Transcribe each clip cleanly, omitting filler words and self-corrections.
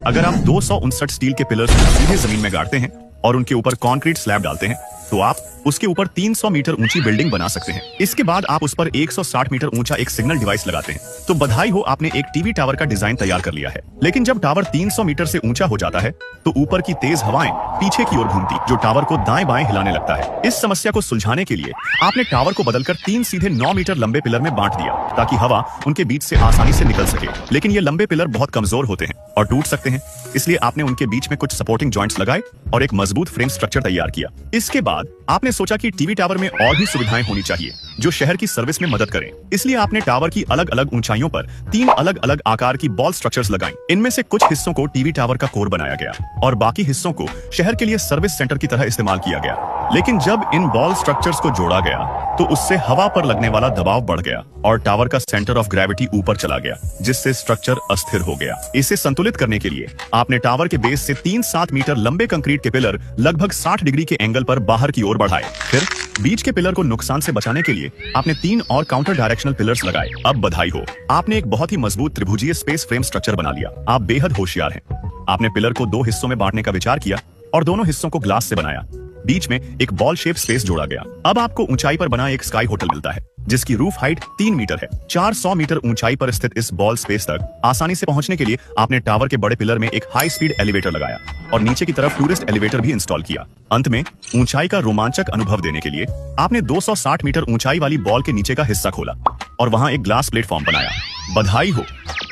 अगर आप 259 स्टील के पिलर्स को सीधे जमीन में गाड़ते हैं और उनके ऊपर कंक्रीट स्लैब डालते हैं तो आप उसके ऊपर 300 मीटर ऊंची बिल्डिंग बना सकते हैं। इसके बाद आप उस पर 160 मीटर ऊंचा एक सिग्नल डिवाइस लगाते हैं तो बधाई हो, आपने एक टीवी टावर का डिजाइन तैयार कर लिया है। लेकिन जब टावर 300 मीटर से ऊंचा हो जाता है तो ऊपर की तेज हवाएं पीछे की ओर घूमती जो टावर को दाएं बाएं हिलाने लगता है। इस समस्या को सुलझाने के लिए आपने टावर को बदलकर 3 सीधे 9 मीटर लंबे पिलर में बांट दिया ताकि हवा उनके बीच से आसानी से निकल सके। लेकिन ये लंबे पिलर बहुत कमजोर होते हैं और टूट सकते हैं, इसलिए आपने उनके बीच में कुछ सपोर्टिंग जॉइंट्स लगाए और एक मजबूत फ्रेम स्ट्रक्चर तैयार किया। इसके बाद आपने सोचा कि टीवी टावर में और भी सुविधाएं होनी चाहिए जो शहर की सर्विस में मदद करें। इसलिए आपने टावर की अलग अलग ऊंचाइयों पर 3 अलग अलग आकार की बॉल स्ट्रक्चर्स लगाई। इनमें से कुछ हिस्सों को टीवी टावर का कोर बनाया गया और बाकी हिस्सों को शहर के लिए सर्विस सेंटर की तरह इस्तेमाल किया गया। लेकिन जब इन बॉल स्ट्रक्चर्स को जोड़ा गया तो उससे हवा पर लगने वाला दबाव बढ़ गया और टावर का सेंटर ऑफ ग्रेविटी ऊपर चला गया, जिससे स्ट्रक्चर अस्थिर हो गया। इसे संतुलित करने के लिए आपने टावर के बेस से 3-7 मीटर लंबे कंक्रीट के पिलर लगभग 60 डिग्री के एंगल पर बाहर की ओर बढ़ाए। फिर बीच के पिलर को नुकसान से बचाने के लिए आपने 3 और काउंटर डायरेक्शनल पिलर्स लगाए। अब बधाई हो, आपने एक बहुत ही मजबूत त्रिभुजीय स्पेस फ्रेम स्ट्रक्चर बना लिया। आप बेहद होशियार हैं। आपने पिलर को 2 हिस्सों में बांटने का विचार किया और दोनों हिस्सों को ग्लास से बनाया। बीच में एक बॉल शेप स्पेस जोड़ा गया। अब आपको ऊंचाई पर बना एक स्काई होटल मिलता है जिसकी रूफ हाइट 3 मीटर है। 400 मीटर ऊंचाई पर स्थित इस बॉल स्पेस तक आसानी से पहुंचने के लिए आपने टावर के बड़े पिलर में एक हाई स्पीड एलिवेटर लगाया और नीचे की तरफ टूरिस्ट एलिवेटर भी इंस्टॉल किया। अंत में ऊंचाई का रोमांचक अनुभव देने के लिए आपने 260 मीटर ऊंचाई वाली बॉल के नीचे का हिस्सा खोला और वहां एक ग्लास प्लेटफॉर्म बनाया। बधाई हो,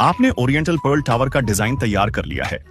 आपने ओरिएंटल पर्ल टावर का डिजाइन तैयार कर लिया है।